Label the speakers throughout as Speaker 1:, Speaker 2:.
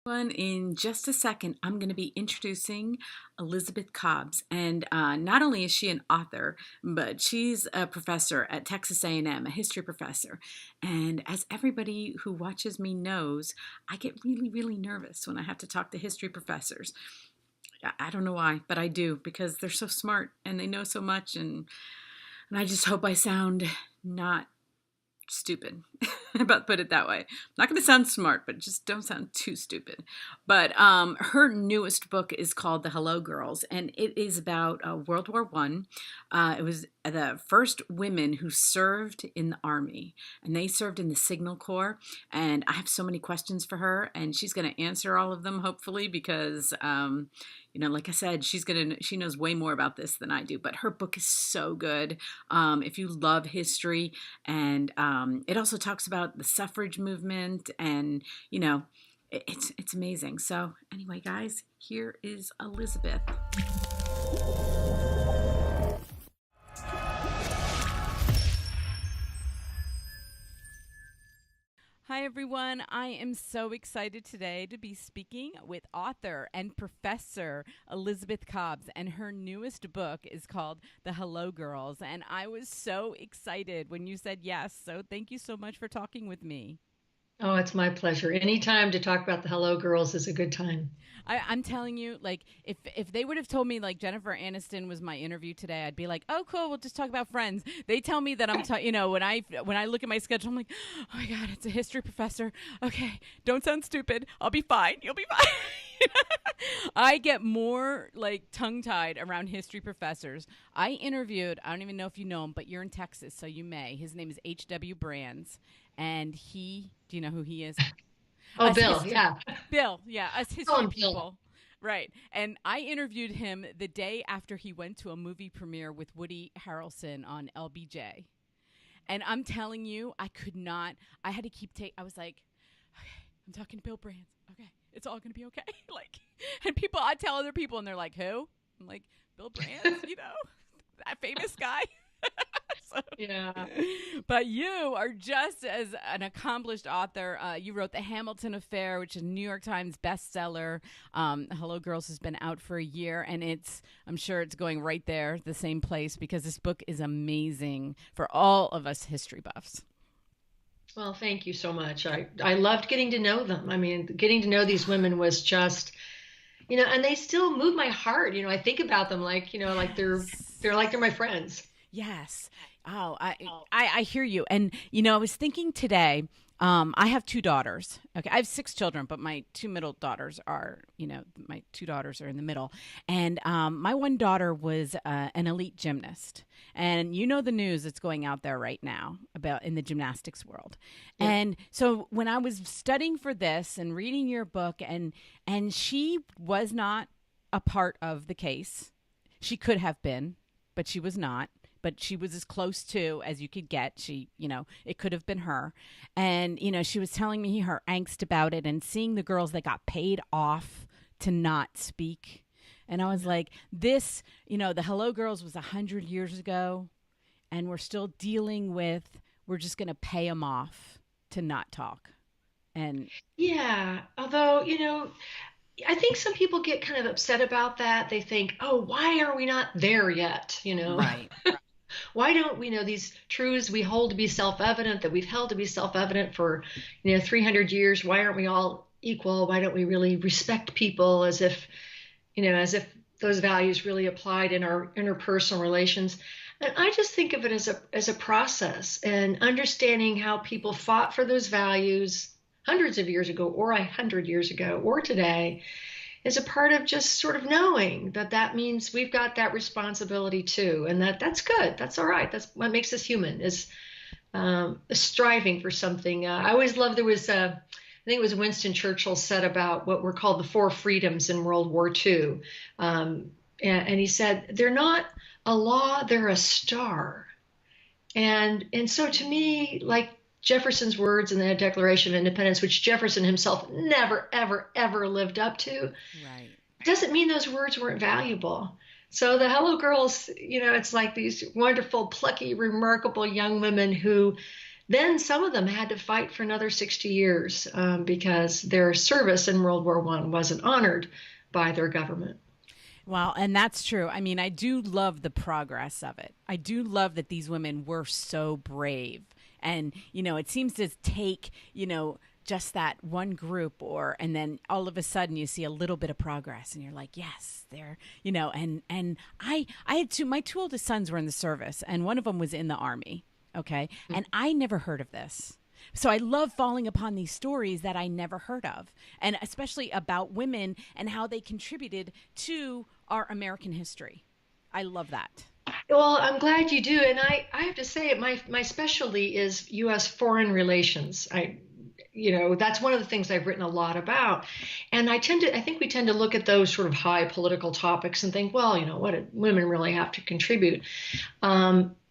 Speaker 1: In just a second, I'm going to be introducing Elizabeth Cobbs, and not only is she an author, but she's a professor at Texas A&M, a history professor. And as everybody who watches me knows, I get really, really nervous when I have to talk to history professors. I don't know why, but I do because they're so smart and they know so much, and I just hope I sound not stupid. About put it that way. I'm not going to sound smart, but just don't sound too stupid. But her newest book is called The Hello Girls, and it is about World War One. It was the first women who served in the army, and they served in the Signal Corps. And I have so many questions for her, and she's going to answer all of them, hopefully, because like I said, she knows way more about this than I do. But her book is so good. If you love history, and it also talks about the suffrage movement, and it's amazing. So anyway, guys, here is Elizabeth.
Speaker 2: Hi, everyone. I am so excited today to be speaking with author and professor Elizabeth Cobbs, and her newest book is called The Hello Girls. And I was so excited when you said yes. So thank you so much for talking with me.
Speaker 3: Oh, it's my pleasure. Any time to talk about the Hello Girls is a good time.
Speaker 2: I'm telling you, like, if they would have told me like Jennifer Aniston was my interview today, I'd be like, oh, cool, we'll just talk about Friends. They tell me that when I look at my schedule, I'm like, oh my god, it's a history professor. Okay, don't sound stupid. I'll be fine. You'll be fine. I get more like tongue tied around history professors. I interviewed, I don't even know if you know him, but you're in Texas, so you may. His name is H.W. Brands, and do you know who he is?
Speaker 3: Oh,
Speaker 2: Us
Speaker 3: Bill,
Speaker 2: history
Speaker 3: yeah.
Speaker 2: Bill, yeah, us
Speaker 3: Call
Speaker 2: history
Speaker 3: him Bill.
Speaker 2: people. Right. And I interviewed him the day after he went to a movie premiere with Woody Harrelson on LBJ. And I'm telling you, I had to I was like, okay, I'm talking to Bill Brands. Okay, it's all going to be okay. I tell other people and they're like, who? I'm like, Bill Brands, that famous guy. So,
Speaker 3: Yeah.
Speaker 2: but you are just as an accomplished author. You wrote The Hamilton Affair, which is a New York Times bestseller. Hello Girls has been out for a year, and I'm sure it's going right there, the same place, because this book is amazing for all of us history buffs.
Speaker 3: Well, thank you so much. I loved getting to know them. I mean, getting to know these women was just, and they still move my heart. I think about them like, like
Speaker 2: Yes.
Speaker 3: they're my friends.
Speaker 2: Yes. Oh, I hear you. And, I was thinking today, I have two daughters. Okay. I have six children, but my two middle daughters are, my two daughters are in the middle. And my one daughter was an elite gymnast. And the news that's going out there right now about in the gymnastics world.
Speaker 3: Yeah.
Speaker 2: And so when I was studying for this and reading your book, and she was not a part of the case. She could have been, but she was not, but she was as close to as you could get. It could have been her. And, she was telling me her angst about it and seeing the girls that got paid off to not speak. And I was like, the Hello Girls was 100 years ago, and we're still dealing with, we're just going to pay them off to not talk. And
Speaker 3: Yeah. Although, I think some people get kind of upset about that. They think, oh, why are we not there yet?
Speaker 2: right.
Speaker 3: Why don't we know these truths we hold to be self-evident, that we've held to be self-evident for 300 years? Why aren't we all equal? Why don't we really respect people as if those values really applied in our interpersonal relations? And I just think of it as a process, and understanding how people fought for those values hundreds of years ago, or 100 years ago, or today, is a part of just sort of knowing that means we've got that responsibility too, and that's good. That's all right. That's what makes us human, is striving for something. I always loved, there was I think it was Winston Churchill said about what were called the four freedoms in World War II, and he said they're not a law, they're a star. And so to me, like Jefferson's words in the Declaration of Independence, which Jefferson himself never, ever, ever lived up to,
Speaker 2: Right.
Speaker 3: doesn't mean those words weren't valuable. So the Hello Girls, it's like these wonderful, plucky, remarkable young women who Then some of them had to fight for another 60 years because their service in World War I wasn't honored by their government.
Speaker 2: Well, and that's true. I mean, I do love the progress of it. I do love that these women were so brave. And, it seems to take, just that one group and then all of a sudden you see a little bit of progress and you're like, yes, they're, and I had my two oldest sons were in the service and one of them was in the Army. Okay. And I never heard of this. So I love falling upon these stories that I never heard of, and especially about women and how they contributed to our American history. I love that.
Speaker 3: Well, I'm glad you do. And I have to say, my specialty is U.S. foreign relations. That's one of the things I've written a lot about. And I think we tend to look at those sort of high political topics and think, well, what do women really have to contribute?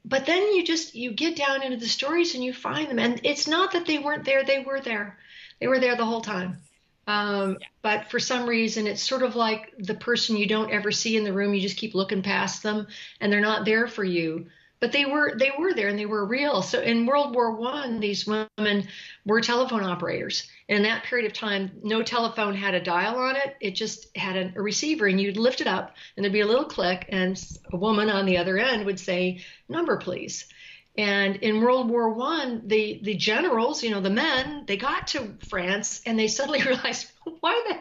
Speaker 3: But then you get down into the stories and you find them. And it's not that they weren't there. They were there. They were there the whole time. But for some reason, it's sort of like the person you don't ever see in the room. You just keep looking past them and they're not there for you. But they were there and they were real. So in World War I, these women were telephone operators. And in that period of time, no telephone had a dial on it. It just had a receiver, and you'd lift it up and there'd be a little click and a woman on the other end would say, "Number, please." And in World War I, the generals, the men, they got to France and they suddenly realized, why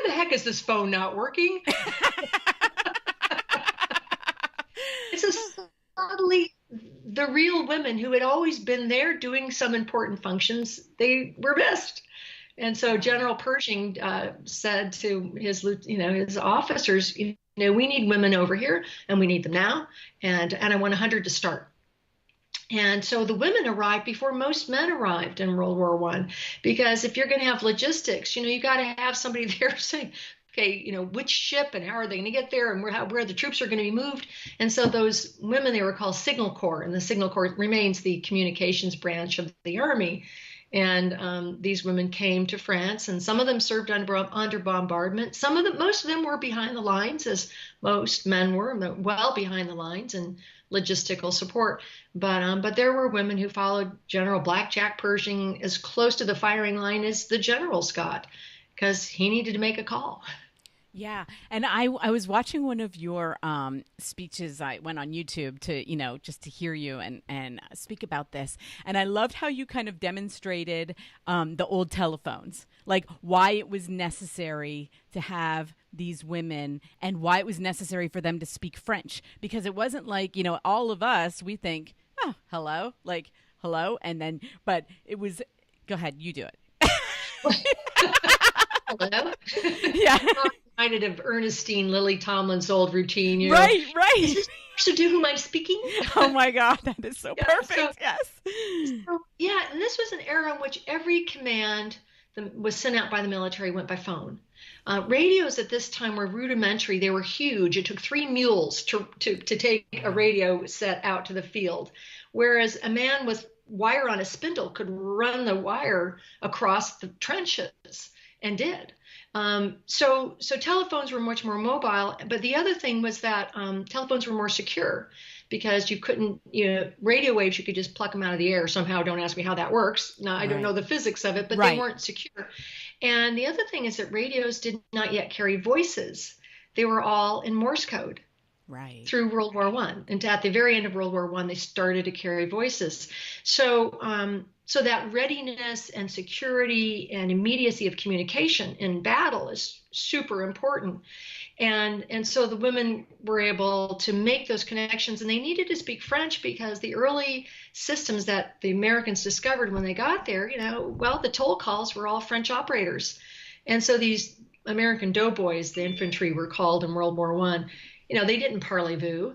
Speaker 3: the heck is this phone not working? It's a suddenly the real women who had always been there doing some important functions, they were missed. And so General Pershing said to his officers, we need women over here and we need them now. And I want 100 to start. And so the women arrived before most men arrived in World War I, because if you're going to have logistics, you got to have somebody there saying, okay, which ship and how are they going to get there and where the troops are going to be moved. And so those women, they were called Signal Corps, and the Signal Corps remains the communications branch of the Army. And these women came to France, and some of them served under bombardment. Most of them were behind the lines, as most men were, well behind the lines and logistical support. But there were women who followed General Blackjack Pershing as close to the firing line as the generals got, because he needed to make a call.
Speaker 2: Yeah. And I was watching one of your speeches. I went on YouTube to, just to hear you and speak about this. And I loved how you kind of demonstrated the old telephones, like why it was necessary to have these women and why it was necessary for them to speak French. Because it wasn't like, all of us, we think, oh, hello, like, hello. And then, but it was, go ahead, you do it.
Speaker 3: Hello?
Speaker 2: Yeah.
Speaker 3: Reminded of Ernestine Lily Tomlin's old routine.
Speaker 2: Right.
Speaker 3: Is this the person to whom I'm speaking?
Speaker 2: Oh my God, that is so perfect. Yes.
Speaker 3: And this was an era in which every command that was sent out by the military went by phone. Radios at this time were rudimentary. They were huge. It took 3 mules to take a radio set out to the field, whereas a man with wire on a spindle could run the wire across the trenches, and did. So telephones were much more mobile, but the other thing was that telephones were more secure, because you couldn't, radio waves, you could just pluck them out of the air somehow. Don't ask me how that works. No, I don't know the physics of it, but they weren't secure. And the other thing is that radios did not yet carry voices. They were all in Morse code.
Speaker 2: Right.
Speaker 3: Through World War I. And at the very end of World War I, they started to carry voices. So that readiness and security and immediacy of communication in battle is super important. And so the women were able to make those connections, and they needed to speak French because the early systems that the Americans discovered when they got there, the toll calls were all French operators. And so these American doughboys, the infantry were called in World War I, they didn't parlez-vous.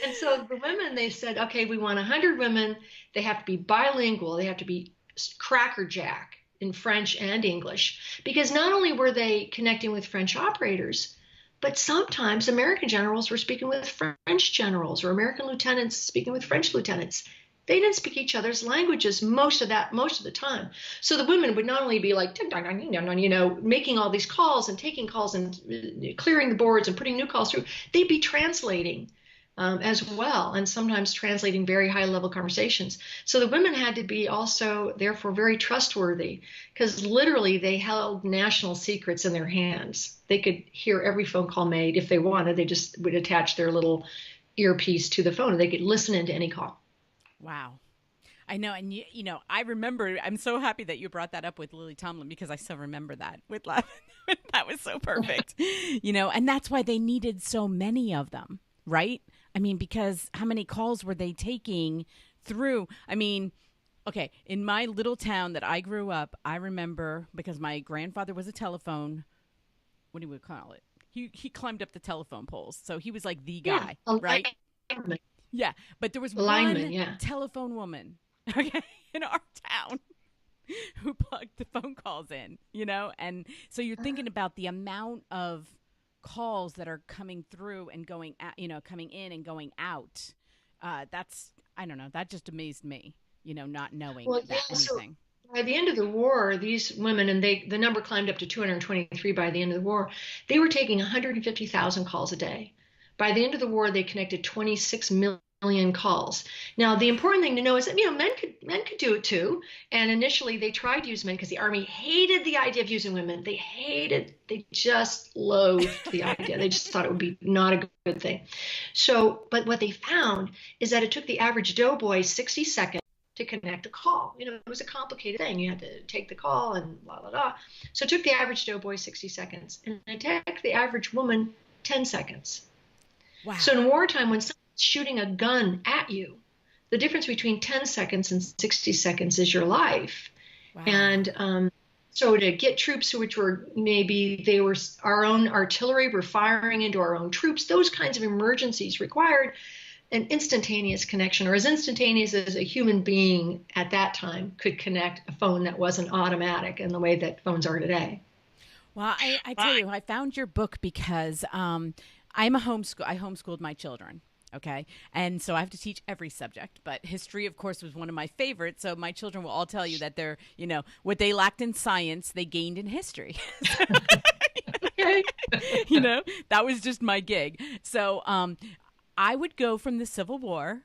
Speaker 3: And so the women, they said, okay, we want 100 women. They have to be bilingual. They have to be crackerjack in French and English, because not only were they connecting with French operators, but sometimes American generals were speaking with French generals, or American lieutenants speaking with French lieutenants. They didn't speak each other's languages most of the time. So the women would not only be like, making all these calls and taking calls and clearing the boards and putting new calls through, they'd be translating as well, and sometimes translating very high level conversations. So the women had to be also, therefore, very trustworthy, because literally they held national secrets in their hands. They could hear every phone call made if they wanted. They just would attach their little earpiece to the phone and they could listen into any call.
Speaker 2: Wow. I know. And, I remember, I'm so happy that you brought that up with Lily Tomlin, because I still remember that with love. That was so perfect. And that's why they needed so many of them, right? I mean, because how many calls were they taking through? I mean, okay, in my little town that I grew up, I remember, because my grandfather was a telephone, what do we call it? He climbed up the telephone poles. So he was like the guy, right?
Speaker 3: Lineman.
Speaker 2: Yeah. But there was
Speaker 3: Lineman,
Speaker 2: one
Speaker 3: yeah.
Speaker 2: telephone woman, okay, in our town who plugged the phone calls in, And so you're thinking about the amount of calls that are coming through and going out, coming in and going out. That's, I don't know, that just amazed me, not knowing anything.
Speaker 3: By the end of the war, these women, and the number climbed up to 223 by the end of the war, they were taking 150,000 calls a day. By the end of the war, they connected 26 million calls. Now, the important thing to know is that men could do it too. And initially, they tried to use men because the Army hated the idea of using women. They just loathed the idea. They just thought it would be not a good thing. So, but what they found is that it took the average doughboy 60 seconds to connect a call. It was a complicated thing. You had to take the call and blah, blah, blah. So it took the average doughboy 60 seconds, and it took the average woman 10 seconds.
Speaker 2: Wow.
Speaker 3: So in wartime, when someone's shooting a gun at you, the difference between 10 seconds and 60 seconds is your life.
Speaker 2: Wow.
Speaker 3: And so to get troops, which were our own artillery were firing into our own troops, those kinds of emergencies required an instantaneous connection, or as instantaneous as a human being at that time could connect a phone that wasn't automatic in the way that phones are today.
Speaker 2: Well, I tell you, I found your book because I homeschooled my children. Okay. And so I have to teach every subject, but history, of course, was one of my favorites. So my children will all tell you that they're, what they lacked in science, they gained in history. That was just my gig. So, I would go from the Civil War,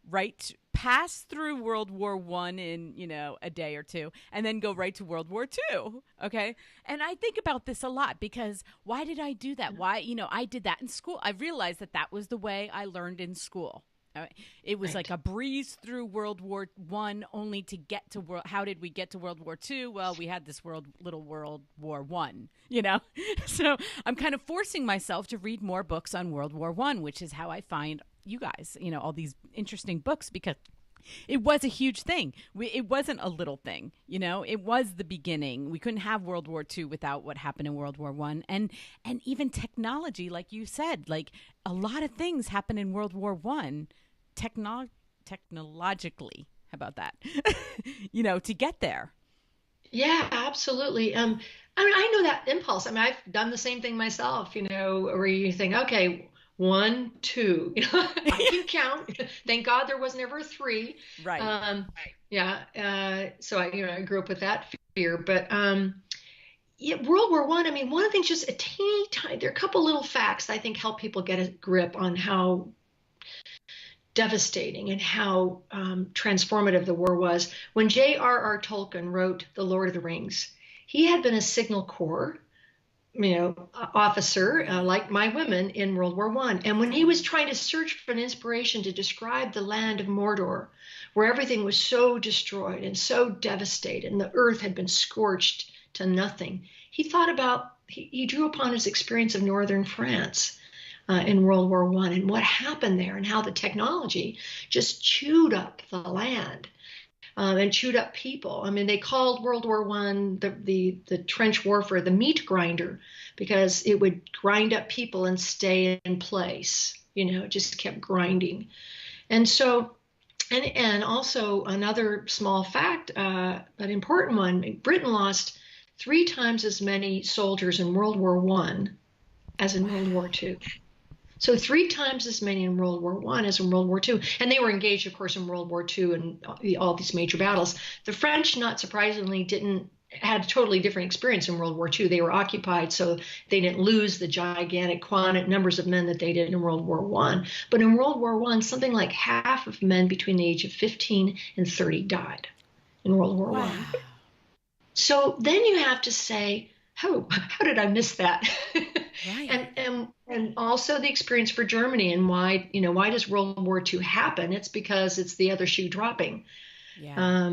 Speaker 2: right, pass through World War I in, a day or two, and then go right to World War II, okay? And I think about this a lot because why did I do that? Why, I did that in school. I realized that was the way I learned in school. It was like a breeze through World War I only to get to how did we get to World War II? Well, we had this little World War I, So I'm kind of forcing myself to read more books on World War I, which is how I find you guys, all these interesting books, because it was a huge thing. It wasn't a little thing, it was the beginning. We couldn't have World War II without what happened in World War I. And even technology, like you said, like a lot of things happened in World War I. Technologically, how about that? To get there.
Speaker 3: Yeah, absolutely. I know that impulse. I've done the same thing myself, where you think, okay, 1, 2, I can count. Thank God there was never a 3.
Speaker 2: Right.
Speaker 3: So I grew up with that fear, but World War I, one of the things, just a teeny tiny, there are a couple little facts that I think help people get a grip on how devastating and how transformative the war was. When J.R.R. Tolkien wrote The Lord of the Rings, he had been a Signal Corps, officer, like my women in World War I. And when he was trying to search for an inspiration to describe the land of Mordor, where everything was so destroyed and so devastated, and the earth had been scorched to nothing, he drew upon his experience of northern France. In World War I, and what happened there, and how the technology just chewed up the land and chewed up people. They called World War I the trench warfare the meat grinder, because it would grind up people and stay in place. It just kept grinding. And so, and also another small fact, but important one: Britain lost 3 times as many soldiers in World War I as in World War II. So 3 times as many in World War I as in World War II. And they were engaged, of course, in World War II and all these major battles. The French, not surprisingly, didn't had a totally different experience in World War II. They were occupied, so they didn't lose the gigantic numbers of men that they did in World War I. But in World War I, something like half of men between the age of 15 and 30 died in World War
Speaker 2: Wow.
Speaker 3: I. So then you have to say, oh, how did I miss that?
Speaker 2: Right.
Speaker 3: And also the experience for Germany, and why does World War II happen? It's because it's the other shoe dropping.
Speaker 2: Yeah.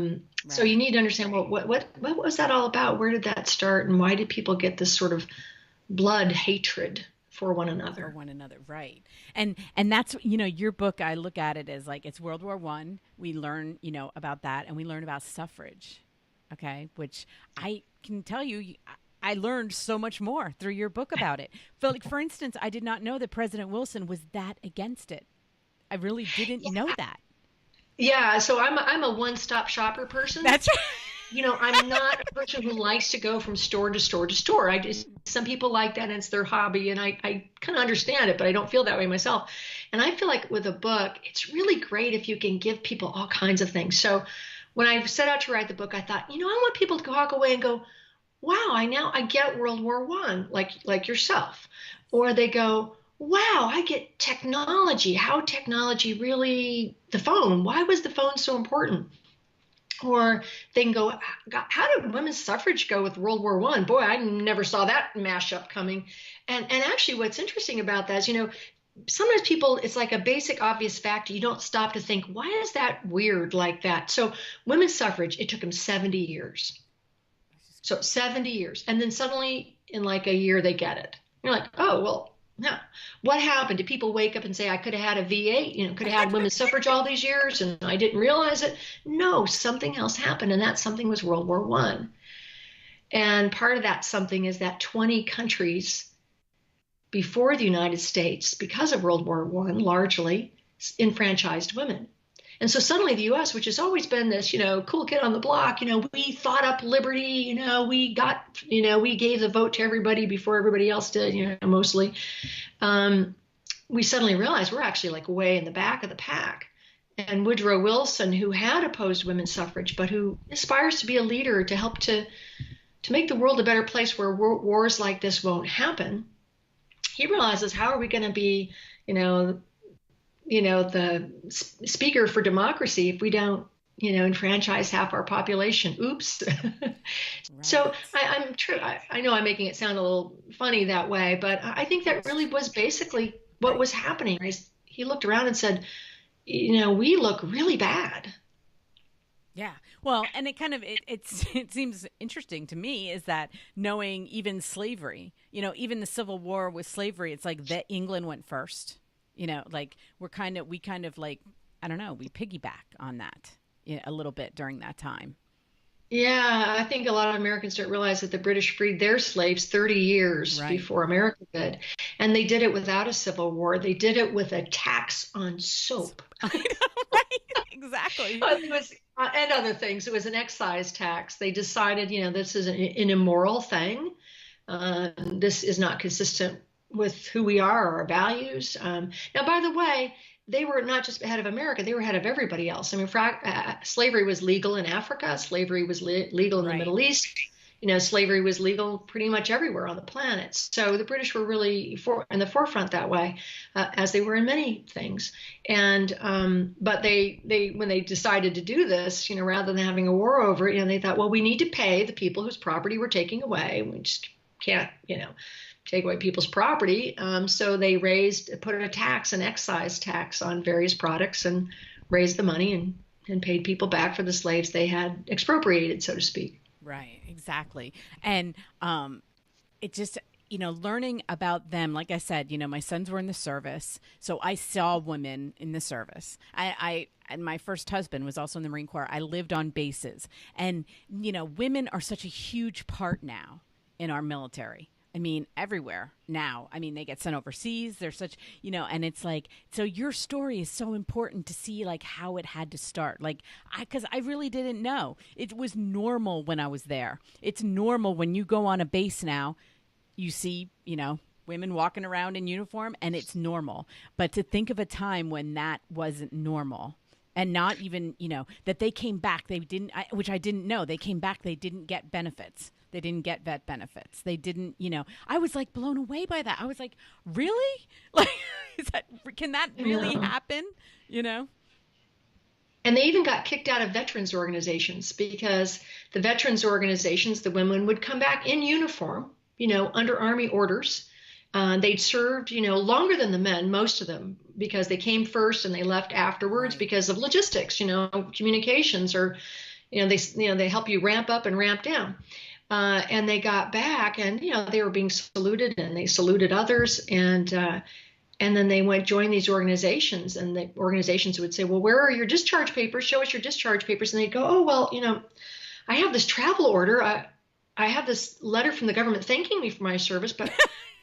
Speaker 3: So
Speaker 2: Right.
Speaker 3: you need to understand, well, what was that all about? Where did that start, and why did people get this sort of blood hatred for one
Speaker 2: For
Speaker 3: another?
Speaker 2: one another, right? And that's your book. I look at it as like it's World War One. We learn about that, and we learn about suffrage, okay? Which I can tell you, I learned so much more through your book about it. For instance, I did not know that President Wilson was that against it. I really didn't know that.
Speaker 3: Yeah, so I'm a one-stop shopper person.
Speaker 2: That's right.
Speaker 3: I'm not a person who likes to go from store to store to store. Some people like that and it's their hobby, and I kind of understand it, but I don't feel that way myself. And I feel like with a book, it's really great if you can give people all kinds of things. So when I set out to write the book, I thought, I want people to walk away and go, wow, I get World War One, like yourself. Or they go, wow, I get technology, how technology really, the phone, why was the phone so important? Or they can go, God, how did women's suffrage go with World War One? Boy, I never saw that mashup coming. And actually, what's interesting about that is, sometimes people, it's like a basic, obvious fact. You don't stop to think, why is that weird like that? So women's suffrage, it took them 70 years. So 70 years. And then suddenly in like a year, they get it. You're like, oh, well, no. What happened? Did people wake up and say, I could have had a V8, could have had women's suffrage all these years and I didn't realize it? No, something else happened. And that something was World War One. And part of that something is that 20 countries before the United States, because of World War One, largely enfranchised women. And so suddenly the U.S., which has always been this, cool kid on the block, we thought up liberty, we gave the vote to everybody before everybody else did, mostly. We suddenly realized we're actually like way in the back of the pack. And Woodrow Wilson, who had opposed women's suffrage, but who aspires to be a leader to help to make the world a better place where wars like this won't happen, he realizes, how are we going to be, the speaker for democracy if we don't, enfranchise half our population? Oops.
Speaker 2: Right.
Speaker 3: So I'm true. I know I'm making it sound a little funny that way, but I think that really was basically what was happening. He looked around and said, we look really bad.
Speaker 2: Yeah. Well, and it seems interesting to me is that knowing even slavery, even the Civil War with slavery, it's like that England went first. Like we kind of like, I don't know, we piggyback on that a little bit during that time.
Speaker 3: Yeah, I think a lot of Americans don't realize that the British freed their slaves 30 years
Speaker 2: Right.
Speaker 3: before America did. And they did it without a civil war. They did it with a tax on soap.
Speaker 2: I know, right? Exactly.
Speaker 3: It was, and other things. It was an excise tax. They decided, this is an immoral thing. This is not consistent with who we are, our values. Now, by the way, they were not just ahead of America, they were ahead of everybody else. I mean, slavery was legal in Africa, slavery was legal in the
Speaker 2: Right.
Speaker 3: Middle East. Slavery was legal pretty much everywhere on the planet. So the British were really in the forefront that way, as they were in many things. And but they when they decided to do this, rather than having a war over it, they thought, well, we need to pay the people whose property we're taking away. We just can't, take away people's property. So they put a tax, an excise tax on various products, and raised the money and paid people back for the slaves they had expropriated, so to speak.
Speaker 2: Right. Exactly. And it just learning about them, like I said, my sons were in the service, so I saw women in the service. I and my first husband was also in the Marine Corps. I lived on bases, and women are such a huge part now in our military. I mean, everywhere now. I mean, they get sent overseas. They're such, and it's like, so your story is so important to see like how it had to start. Like, because I really didn't know. It was normal when I was there. It's normal when you go on a base now, you see, women walking around in uniform, and it's normal. But to think of a time when that wasn't normal, And not even, that they came back. They didn't, which I didn't know. They came back. They didn't get benefits. They didn't get vet benefits. They didn't, I was like blown away by that. I was like, really? Like, can that really happen?
Speaker 3: And they even got kicked out of veterans organizations because the veterans organizations, the women would come back in uniform, under Army orders. They'd served, longer than the men, most of them, because they came first and they left afterwards because of logistics, communications, or, they help you ramp up and ramp down. And they got back and, they were being saluted and they saluted others. And then they went join these organizations, and the organizations would say, well, where are your discharge papers? Show us your discharge papers. And they'd go, oh, well, I have this travel order. I have this letter from the government thanking me for my service, but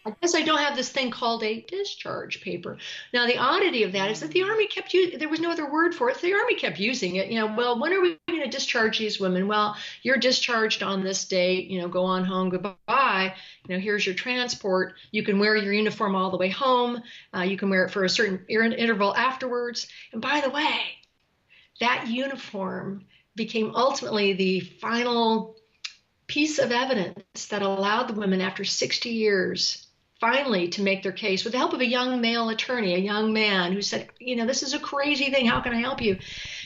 Speaker 3: I guess I don't have this thing called a discharge paper. Now, the oddity of that is that the Army kept using, there was no other word for it. The Army kept using it. Well, when are we going to discharge these women? Well, you're discharged on this date, go on home, goodbye. Here's your transport. You can wear your uniform all the way home. You can wear it for a certain interval afterwards. And by the way, that uniform became ultimately the final piece of evidence that allowed the women, after 60 years, finally to make their case with the help of a young male attorney, a young man who said, this is a crazy thing. How can I help you?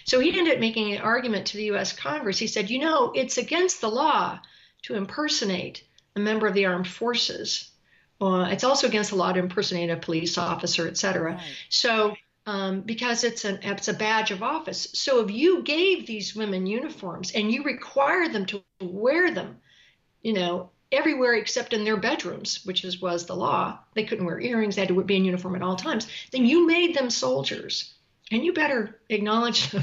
Speaker 3: So he ended up making an argument to the U.S. Congress. He said, it's against the law to impersonate a member of the armed forces. It's also against the law to impersonate a police officer, et cetera. Right. So because it's a badge of office. So if you gave these women uniforms and you required them to wear them, everywhere except in their bedrooms, which was the law, they couldn't wear earrings, they had to be in uniform at all times, then you made them soldiers, and you better acknowledge them.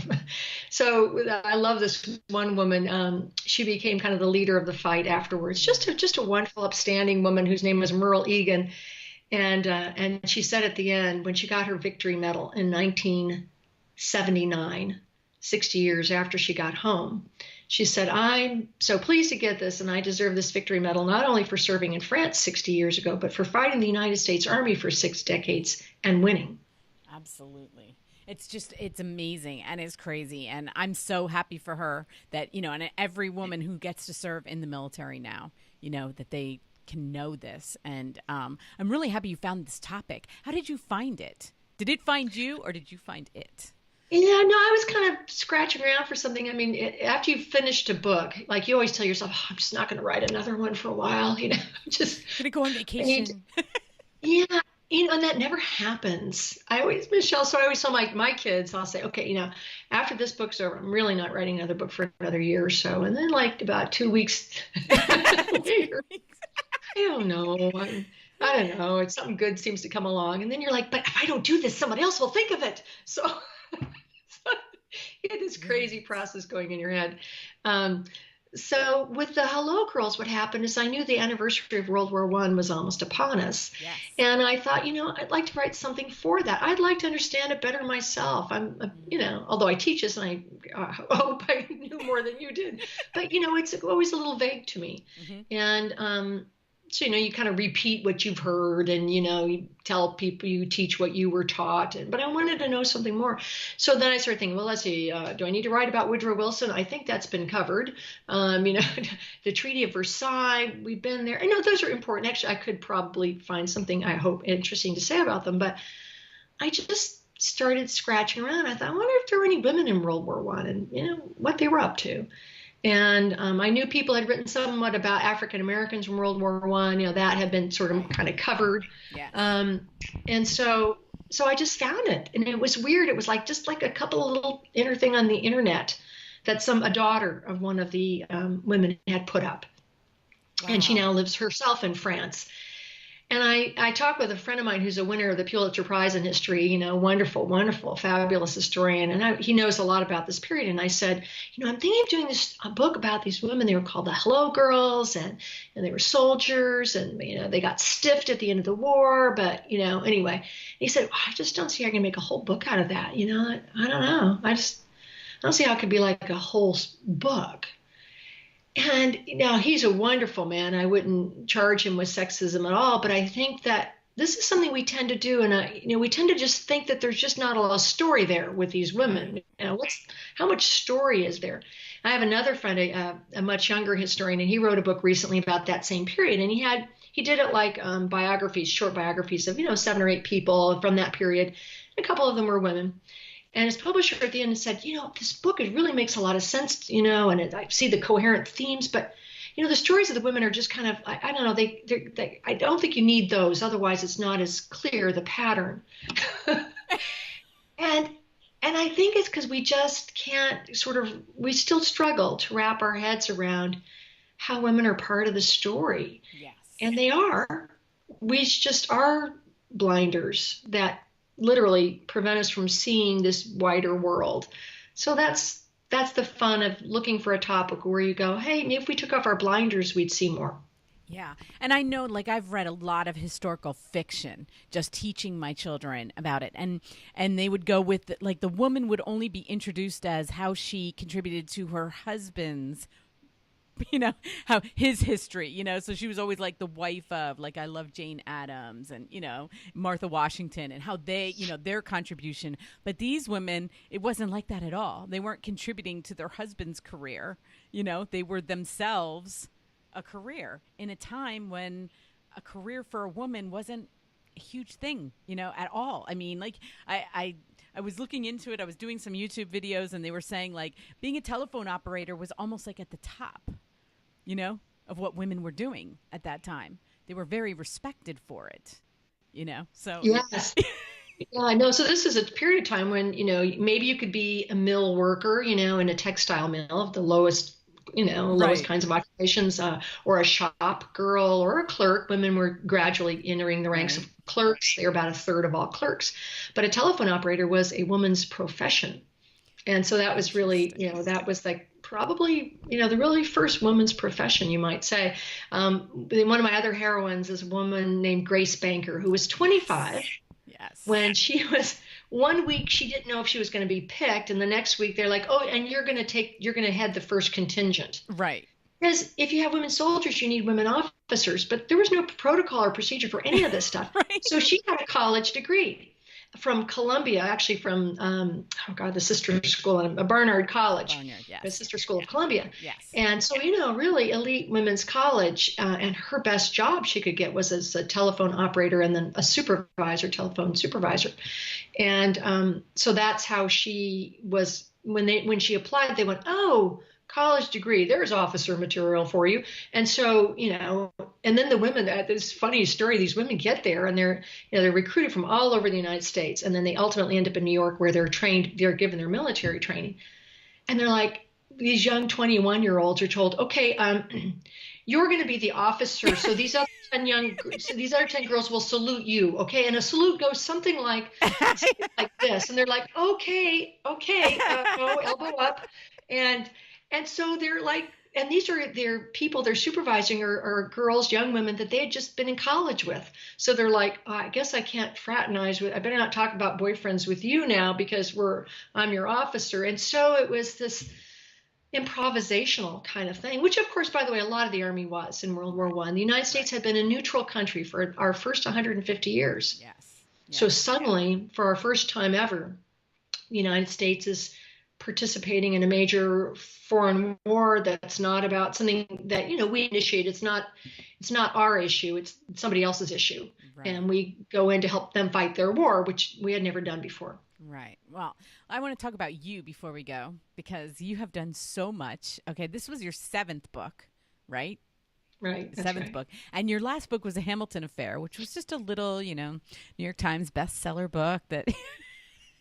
Speaker 3: So I love this one woman. She became kind of the leader of the fight afterwards. Just a wonderful, upstanding woman whose name was Merle Egan. And she said at the end, when she got her Victory Medal in 1979, 60 years after she got home, she said, I'm so pleased to get this, and I deserve this Victory Medal not only for serving in France 60 years ago, but for fighting the United States Army for 6 decades and winning.
Speaker 2: Absolutely. It's amazing, and it's crazy. And I'm so happy for her that, and every woman who gets to serve in the military now, that they can know this. And I'm really happy you found this topic. How did you find it? Did it find you, or did you find it?
Speaker 3: Yeah, no, I was kind of scratching around for something. I mean, after you've finished a book, like you always tell yourself, I'm just not going to write another one for a while, just
Speaker 2: going to go on vacation.
Speaker 3: Yeah, and that never happens. Michelle, so I always tell my kids, I'll say, okay, after this book's over, I'm really not writing another book for another year or so. And then like about 2 weeks later, I don't know. I don't know. It's something good seems to come along. And then you're like, but if I don't do this, someone else will think of it. So you had this crazy process going in your head. So with the Hello Girls, what happened is I knew the anniversary of World War I was almost upon us. Yes. And I thought, I'd like to write something for that. I'd like to understand it better myself. Although I teach this and I hope I knew more than you did. But, it's always a little vague to me. Mm-hmm. And so, you kind of repeat what you've heard and, you tell people, you teach what you were taught. But I wanted to know something more. So then I started thinking, well, let's see, do I need to write about Woodrow Wilson? I think that's been covered. The Treaty of Versailles, we've been there. I know those are important. Actually, I could probably find something, I hope, interesting to say about them. But I just started scratching around. I thought, I wonder if there were any women in World War I and, what they were up to. And I knew people had written somewhat about African Americans from World War I. That had been sort of kind of covered. Yeah. And so I just found it, and it was weird. It was just like a couple of little inner thing on the internet that a daughter of one of the women had put up, and she now lives herself in France. And I talked with a friend of mine who's a winner of the Pulitzer Prize in history, wonderful, wonderful, fabulous historian. And he knows a lot about this period. And I said, I'm thinking of doing a book about these women. They were called the Hello Girls, and they were soldiers, and, they got stiffed at the end of the war. But, anyway, and he said, I just don't see how I can make a whole book out of that. I don't know. I don't see how it could be like a whole book. And now he's a wonderful man. I wouldn't charge him with sexism at all, but I think that this is something we tend to do, and we tend to just think that there's just not a lot of story there with these
Speaker 2: Right.
Speaker 3: women. How much story is there? I have another friend, a much younger historian, and he wrote a book recently about that same period, and he did it like biographies, short biographies of 7 or 8 people from that period. A couple of them were women, and his publisher at the end said, this book, it really makes a lot of sense, and I see the coherent themes, but the stories of the women are just kind of, I don't know, I don't think you need those. Otherwise, it's not as clear, the pattern. and and I think it's because we just can't we still struggle to wrap our heads around how women are part of the story.
Speaker 2: Yes.
Speaker 3: And they are. We just are blinders that literally prevent us from seeing this wider world. So that's the fun of looking for a topic where you go, hey, maybe if we took off our blinders, we'd see more.
Speaker 2: Yeah. And I know, like, I've read a lot of historical fiction just teaching my children about it. And they would go with, like, the woman would only be introduced as how she contributed to her husband's, how his history, so she was always like the wife of, like, I love Jane Addams and, Martha Washington, and how they, their contribution. But these women, it wasn't like that at all. They weren't contributing to their husband's career. They were themselves a career in a time when a career for a woman wasn't a huge thing, at all. I mean, like, I was looking into it. I was doing some YouTube videos, and they were saying, like, being a telephone operator was almost like at the top, of what women were doing at that time. They were very respected for it. So
Speaker 3: Yes. Yeah, I know. So this is a period of time when, maybe you could be a mill worker, in a textile mill, the lowest, lowest
Speaker 2: right,
Speaker 3: kinds of occupations, or a shop girl or a clerk. Women were gradually entering the ranks
Speaker 2: right.
Speaker 3: of clerks. They're about a third of all clerks. But a telephone operator was a woman's profession. And so that was really,
Speaker 2: Interesting.
Speaker 3: that was like probably, the really first woman's profession, you might say. One of my other heroines is a woman named Grace Banker, who was 25
Speaker 2: Yes. Yes.
Speaker 3: when she was, one week she didn't know if she was going to be picked, and the next week they're like, oh, and you're going to head the first contingent.
Speaker 2: Right.
Speaker 3: Because if you have women soldiers, you need women officers, but there was no protocol or procedure for any of this stuff.
Speaker 2: Right.
Speaker 3: So she got a college degree from Columbia, actually from the sister school, Barnard College,
Speaker 2: Barnyard.
Speaker 3: the
Speaker 2: Yes.
Speaker 3: sister school of Columbia.
Speaker 2: Yes.
Speaker 3: And so, really elite women's college. And her best job she could get was as a telephone operator and then a telephone supervisor. And so that's how she was. When she applied, they went, oh, college degree, there's officer material for you. And so, and then the women, this funny story, these women get there and they're recruited from all over the United States. And then they ultimately end up in New York where they're trained, they're given their military training. And they're like, these young 21-year-olds are told, okay, you're going to be the officer. So these other 10 girls will salute you. Okay. And a salute goes something like this. And they're like, okay, go elbow up. And so they're like, and these are their people they're supervising are girls, young women that they had just been in college with. So they're like, oh, I guess I can't fraternize with, I better not talk about boyfriends with you now because I'm your officer. And so it was this improvisational kind of thing, which of course, by the way, a lot of the Army was in World War One. The United States
Speaker 2: Right.
Speaker 3: had been a neutral country for our first 150 years.
Speaker 2: Yes.
Speaker 3: So
Speaker 2: Yes.
Speaker 3: suddenly, for our first time ever, the United States is participating in a major foreign war that's not about something that we initiate. It's not our issue. It's somebody else's issue,
Speaker 2: Right.
Speaker 3: and we go in to help them fight their war, which we had never done before.
Speaker 2: Right. Well, I want to talk about you before we go because you have done so much. Okay, this was your seventh book, right?
Speaker 3: Right. That's
Speaker 2: Seventh
Speaker 3: right.
Speaker 2: book. And your last book was A Hamilton Affair, which was just a little, New York Times bestseller book that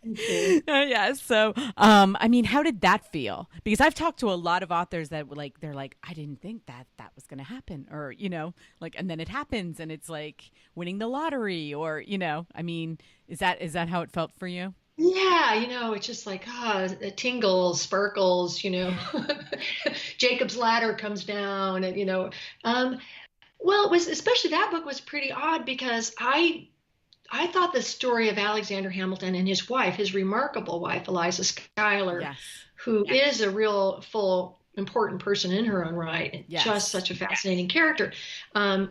Speaker 3: Thank you.
Speaker 2: yeah. So, I mean, how did that feel? Because I've talked to a lot of authors that they're like, I didn't think that was going to happen, or like, and then it happens, and it's like winning the lottery, or I mean, is that how it felt for you?
Speaker 3: Yeah, it's just like it tingles, sparkles, Jacob's ladder comes down, and well, it was, especially that book was pretty odd because I thought the story of Alexander Hamilton and his wife, his remarkable wife, Eliza Schuyler,
Speaker 2: Yes.
Speaker 3: who is a real full important person in her own right, and just
Speaker 2: Yes.
Speaker 3: such a fascinating character. I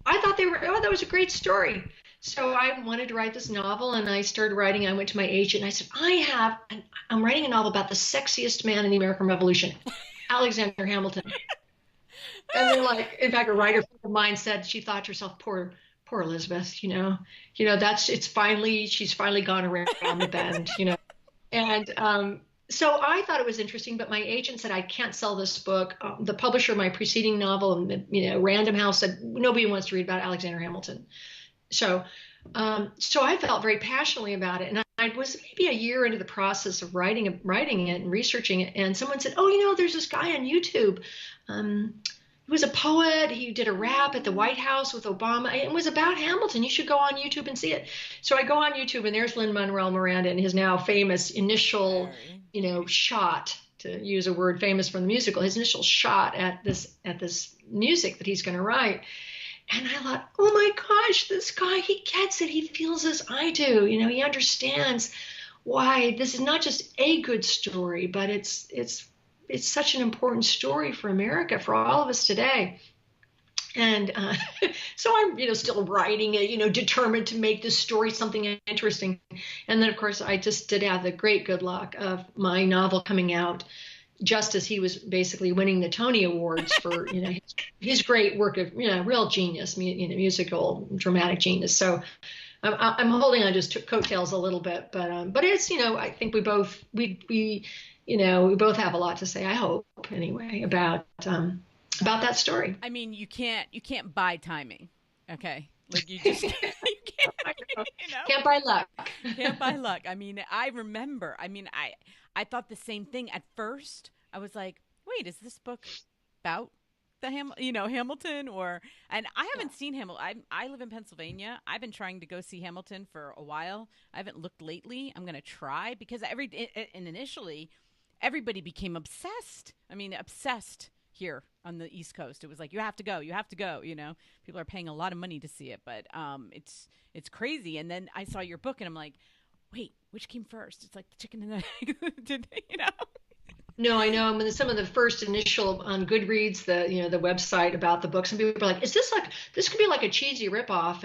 Speaker 3: thought that was a great story. So I wanted to write this novel, and I started writing. I went to my agent and I said, I'm writing a novel about the sexiest man in the American Revolution, Alexander Hamilton. And then, like, in fact, a writer friend of mine said she thought to herself, poor Elizabeth, she's finally gone around the bend, And so I thought it was interesting, but my agent said, I can't sell this book. The publisher of my preceding novel, Random House, said, nobody wants to read about Alexander Hamilton. So I felt very passionately about it. And I was maybe a year into the process of writing it and researching it. And someone said, oh, there's this guy on YouTube. He was a poet. He did a rap at the White House with Obama. It was about Hamilton. You should go on YouTube and see it. So I go on YouTube, and there's Lin-Manuel Miranda and his now famous initial, shot, to use a word famous from the musical, his initial shot at this music that he's going to write. And I thought, oh my gosh, this guy, he gets it. He feels as I do. He understands why this is not just a good story, but it's such an important story for America, for all of us today. And so I'm, still writing it, determined to make this story something interesting. And then, of course, I just did have the great good luck of my novel coming out just as he was basically winning the Tony Awards for, his great work of, real genius, musical, dramatic genius. So I'm holding on just to coattails a little bit, but it's, I think we both have a lot to say, I hope anyway, about that story.
Speaker 2: I mean, you can't buy timing. Okay. Like you just, you
Speaker 3: Can't buy luck.
Speaker 2: Can't buy luck. I mean, I thought the same thing at first. I was like, wait, is this book about the Hamilton and I haven't seen Hamilton. I live in Pennsylvania. I've been trying to go see Hamilton for a while. I haven't looked lately. I'm going to try because initially everybody became obsessed. I mean, obsessed here on the East Coast. It was like, you have to go. People are paying a lot of money to see it, but it's crazy. And then I saw your book and I'm like, wait, which came first? It's like the chicken and the egg.
Speaker 3: No, I know. I mean, some of the first initial on Goodreads, the website about the books, and people were like, "Is this could be like a cheesy ripoff?"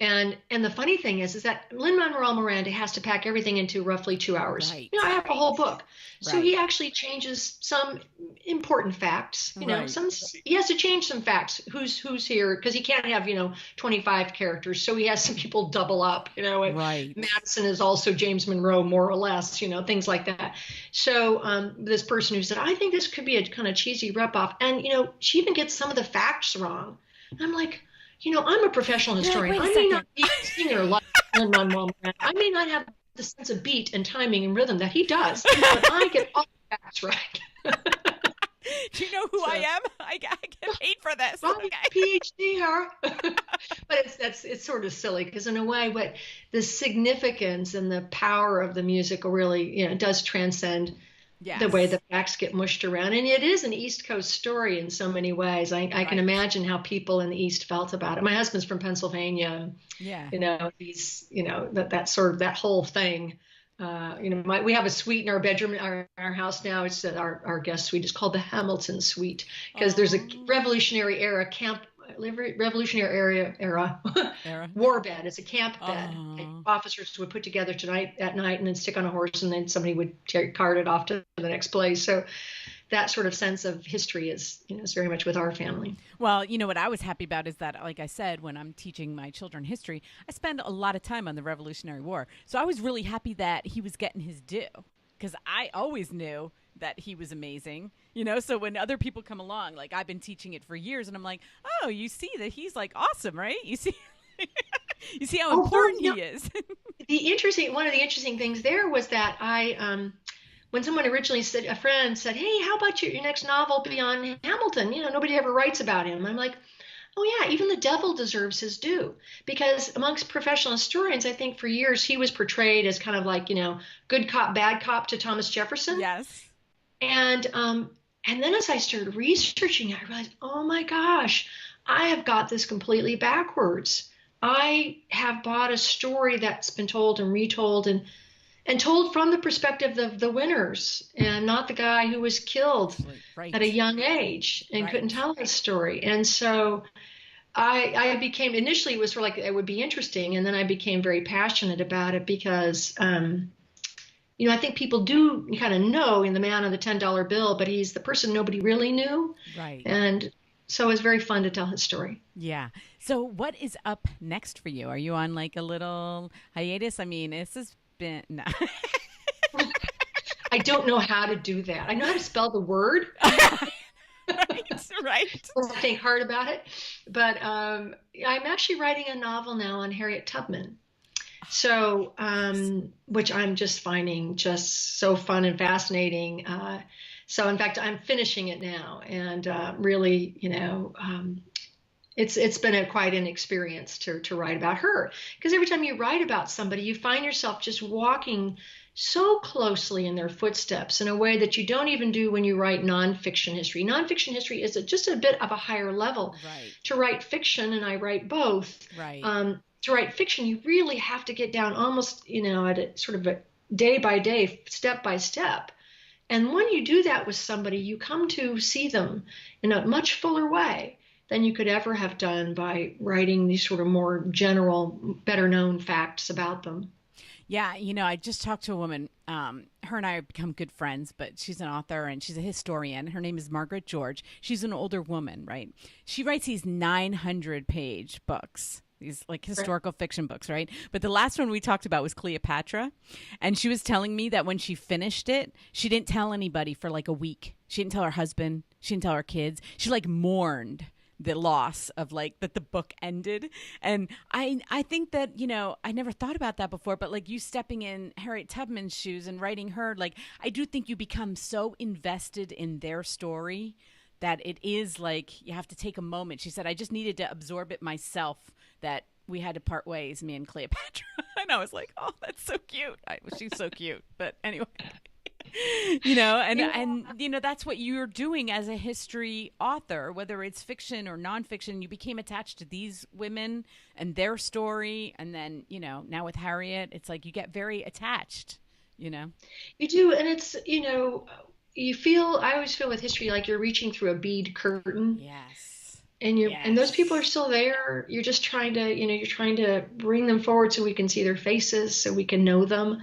Speaker 3: And the funny thing is that Lin-Manuel Miranda has to pack everything into roughly 2 hours.
Speaker 2: Right.
Speaker 3: I have a whole book, so
Speaker 2: right.
Speaker 3: he actually changes some important facts.
Speaker 2: Right.
Speaker 3: He has to change some facts. Who's here, because he can't have 25 characters, so he has some people double up.
Speaker 2: Right.
Speaker 3: Madison is also James Monroe, more or less. Things like that. So this person who said, I think this could be a kind of cheesy ripoff. And, she even gets some of the facts wrong. And I'm like, I'm a professional historian. I may not be a singer like Lin-Manuel Miranda. I may not have the sense of beat and timing and rhythm that he does, but I get all the facts right.
Speaker 2: Do you know who I am? I get paid for this.
Speaker 3: Right,
Speaker 2: okay.
Speaker 3: PhD, her. But it's sort of silly because in a way, what the significance and the power of the musical really, does transcend the way the facts get mushed around. And it is an East Coast story in so many ways. I can imagine how people in the East felt about it. My husband's from Pennsylvania.
Speaker 2: Yeah.
Speaker 3: He's, that sort of, that whole thing. We have a suite in our bedroom, our house now. It's our guest suite is called the Hamilton Suite because there's a Revolutionary era war bed. It's a camp bed. Officers would put together at night and then stick on a horse, and then somebody would cart it off to the next place. So that sort of sense of history is very much with our family.
Speaker 2: Well, what I was happy about is that, like I said, when I'm teaching my children history, I spend a lot of time on the Revolutionary War. So I was really happy that he was getting his due because I always knew that he was amazing, so when other people come along, like I've been teaching it for years and I'm like, oh, you see that he's like awesome, right? You see how important he is.
Speaker 3: One of the interesting things there was that when someone originally a friend said, hey, how about your next novel be on Hamilton? Nobody ever writes about him. I'm like, oh yeah, even the devil deserves his due, because amongst professional historians, I think for years he was portrayed as kind of like, good cop, bad cop to Thomas Jefferson.
Speaker 2: Yes.
Speaker 3: And then as I started researching, I realized, oh my gosh, I have got this completely backwards. I have bought a story that's been told and retold and told from the perspective of the winners and not the guy who was killed at a young age and couldn't tell his story. And so I became initially it was sort of like it would be interesting, and then I became very passionate about it because I think people do kind of know in the man on the $10 bill, but he's the person nobody really knew,
Speaker 2: Right.
Speaker 3: and so it was very fun to tell his story.
Speaker 2: Yeah. So what is up next for you? Are you on like a little hiatus? I mean, this has been no.
Speaker 3: I don't know how to do that. I know how to spell the word.
Speaker 2: Right, right.
Speaker 3: Or think hard about it, but I'm actually writing a novel now on Harriet Tubman. So, which I'm just finding just so fun and fascinating. So, in fact, I'm finishing it now, and really, it's been quite an experience to write about her. Because every time you write about somebody, you find yourself just walking so closely in their footsteps in a way that you don't even do when you write nonfiction history. Nonfiction history is just a bit of a higher level.
Speaker 2: Right.
Speaker 3: To write fiction, and I write both.
Speaker 2: Right.
Speaker 3: To write fiction, you really have to get down almost, at a sort of a day by day, step by step. And when you do that with somebody, you come to see them in a much fuller way than you could ever have done by writing these sort of more general, better known facts about them.
Speaker 2: Yeah, I just talked to a woman. Her and I have become good friends, but she's an author and she's a historian. Her name is Margaret George. She's an older woman, right? She writes these 900-page books, these like historical fiction books, right? But the last one we talked about was Cleopatra. And she was telling me that when she finished it, she didn't tell anybody for like a week. She didn't tell her husband. She didn't tell her kids. She like mourned the loss of like that the book ended. And I think that I never thought about that before, but like you stepping in Harriet Tubman's shoes and writing her, like I do think you become so invested in their story that it is like you have to take a moment. She said, I just needed to absorb it myself that we had to part ways, me and Cleopatra. And I was like, oh, that's so cute. She's so cute. But anyway, and that's what you're doing as a history author, whether it's fiction or nonfiction. You became attached to these women and their story, and then now with Harriet, it's like you get very attached.
Speaker 3: You do, and it's you feel. I always feel with history like you're reaching through a bead curtain.
Speaker 2: Yes.
Speaker 3: And those people are still there. You're just trying to you're trying to bring them forward so we can see their faces, so we can know them.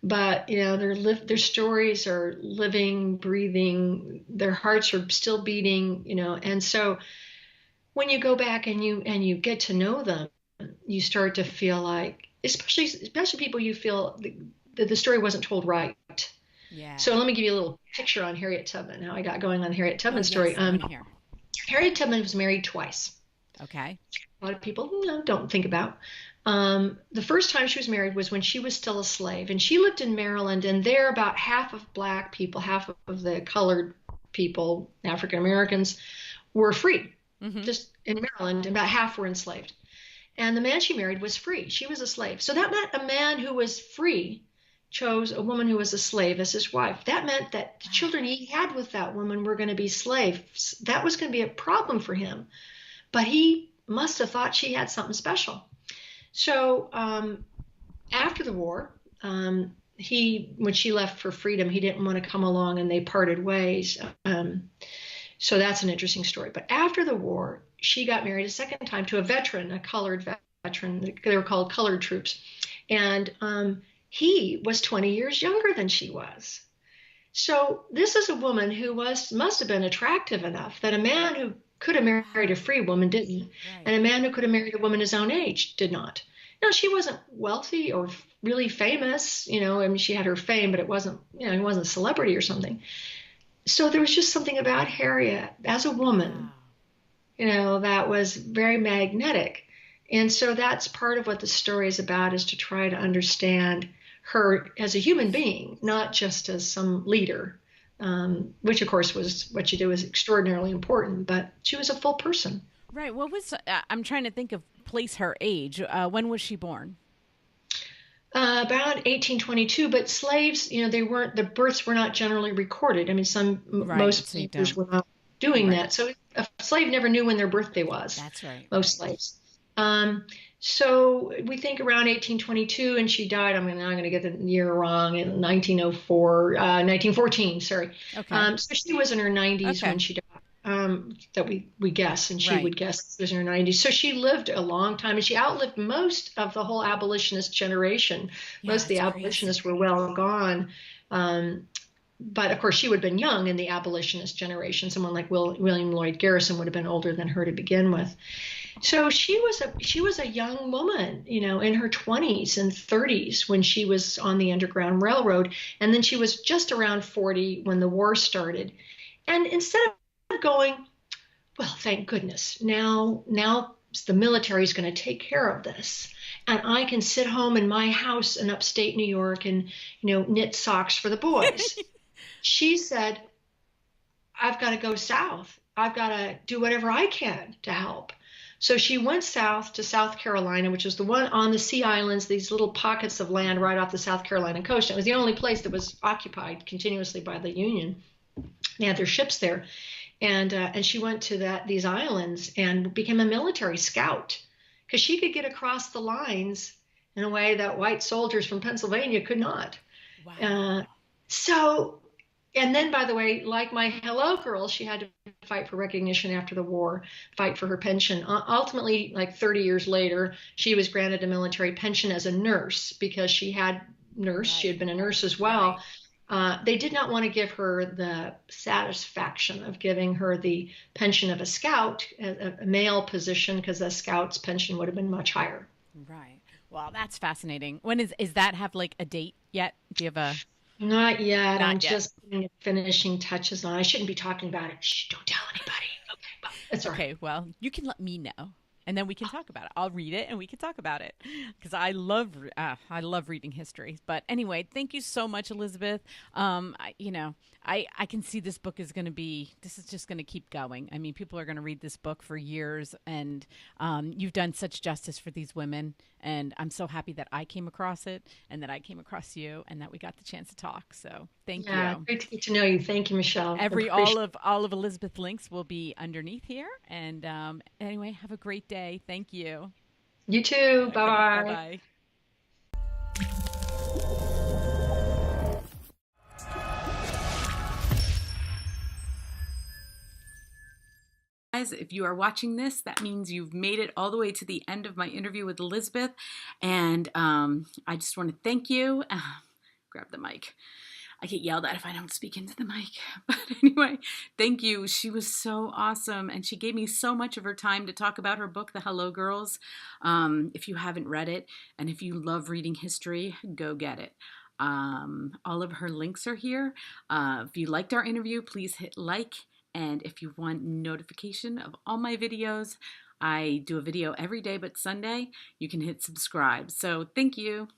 Speaker 3: But their stories are living, breathing. Their hearts are still beating. And so when you go back and you get to know them, you start to feel like, especially people you feel that the story wasn't told right.
Speaker 2: Yeah.
Speaker 3: So let me give you a little picture on Harriet Tubman. How I got going on the Harriet Tubman story. Harriet Tubman was married twice.
Speaker 2: Okay.
Speaker 3: A lot of people don't think about. The first time she was married was when she was still a slave, and she lived in Maryland, and there about half of black people, half of the colored people, African Americans, were free, just in Maryland, and about half were enslaved. And the man she married was free. She was a slave. So that meant a man who was free chose a woman who was a slave as his wife. That meant that the children he had with that woman were going to be slaves. That was going to be a problem for him. But he must have thought she had something special. So after the war, when she left for freedom, he didn't want to come along, and they parted ways. So that's an interesting story. But after the war, she got married a second time to a veteran, a colored veteran. They were called colored troops. And he was 20 years younger than she was. So this is a woman who must have been attractive enough that a man who could have married a free woman didn't, right. And a man who could have married a woman his own age did not. Now, she wasn't wealthy or really famous, I mean, she had her fame, but it wasn't, he wasn't a celebrity or something. So there was just something about Harriet as a woman, that was very magnetic. And so that's part of what the story is about, is to try to understand her as a human being, not just as some leader. Which of course was what she did was extraordinarily important, but she was a full person.
Speaker 2: Right. What was, I'm trying to think of her age. When was she born?
Speaker 3: About 1822, but slaves, the births were not generally recorded. I mean, most slaves were not doing that. So a slave never knew when their birthday was.
Speaker 2: That's right.
Speaker 3: Most slaves. So we think around 1822, and she died, I'm going to get the year wrong, in 1914, sorry.
Speaker 2: Okay.
Speaker 3: So she was in her 90s when she died. that we guess, and she
Speaker 2: Right.
Speaker 3: would guess it was in her 90s. So she lived a long time, and she outlived most of the whole abolitionist generation.
Speaker 2: Yeah,
Speaker 3: Most of the
Speaker 2: it's
Speaker 3: abolitionists
Speaker 2: crazy.
Speaker 3: were well gone. Um, but of course, she would have been young in the abolitionist generation. Someone like William Lloyd Garrison would have been older than her to begin with. So she was a young woman, in her 20s and 30s when she was on the Underground Railroad, and then she was just around 40 when the war started. And instead of going, well, thank goodness, now the military is going to take care of this, and I can sit home in my house in upstate New York and knit socks for the boys. She said, I've got to go south. I've got to do whatever I can to help. So she went south to South Carolina, which is the one on the Sea Islands, these little pockets of land right off the South Carolina coast. It was the only place that was occupied continuously by the Union. They had their ships there, and she went to these islands and became a military scout because she could get across the lines in a way that white soldiers from Pennsylvania could not. Uh,
Speaker 2: Wow.
Speaker 3: so and then, by the way, like my Hello Girl, she had to fight for recognition after the war, fight for her pension. Ultimately, like 30 years later, she was granted a military pension as a nurse because she had nursed. She had
Speaker 2: Right.
Speaker 3: been a nurse as well.
Speaker 2: Right.
Speaker 3: They did not want to give her the satisfaction of giving her the pension of a scout, a male position, because a scout's pension would have been much higher.
Speaker 2: Right. Well, that's fascinating. When is that have like a date yet? Do you have a
Speaker 3: Not yet. I'm
Speaker 2: not yet?
Speaker 3: just putting finishing touches on. I shouldn't be talking about it. Shh, don't tell anybody. Okay, well, it's all right.
Speaker 2: Okay, well, you can let me know, and then we can talk about it. I'll read it, and we can talk about it because I love reading history. But anyway, thank you so much, Elizabeth. I can see this book is going to be. This is just going to keep going. I mean, people are going to read this book for years, and you've done such justice for these women, and I'm so happy that I came across it, and that I came across you, and that we got the chance to talk. So thank
Speaker 3: Yeah,
Speaker 2: you.
Speaker 3: great to get to know you. Thank you, Michelle. I
Speaker 2: Every
Speaker 3: appreciate
Speaker 2: all of Elizabeth links will be underneath here. And anyway, have a great day. Thank you.
Speaker 3: it. You too.
Speaker 2: Okay, bye
Speaker 3: Bye.
Speaker 2: bye.
Speaker 1: Guys, if you are watching this, that means you've made it all the way to the end of my interview with Elizabeth. And I just want to thank you. Grab the mic. I get yelled at if I don't speak into the mic. But anyway, thank you. She was so awesome. And she gave me so much of her time to talk about her book, The Hello Girls. If you haven't read it, and if you love reading history, go get it. All of her links are here. If you liked our interview, please hit like. And if you want notification of all my videos, I do a video every day but Sunday. You can hit subscribe. So thank you.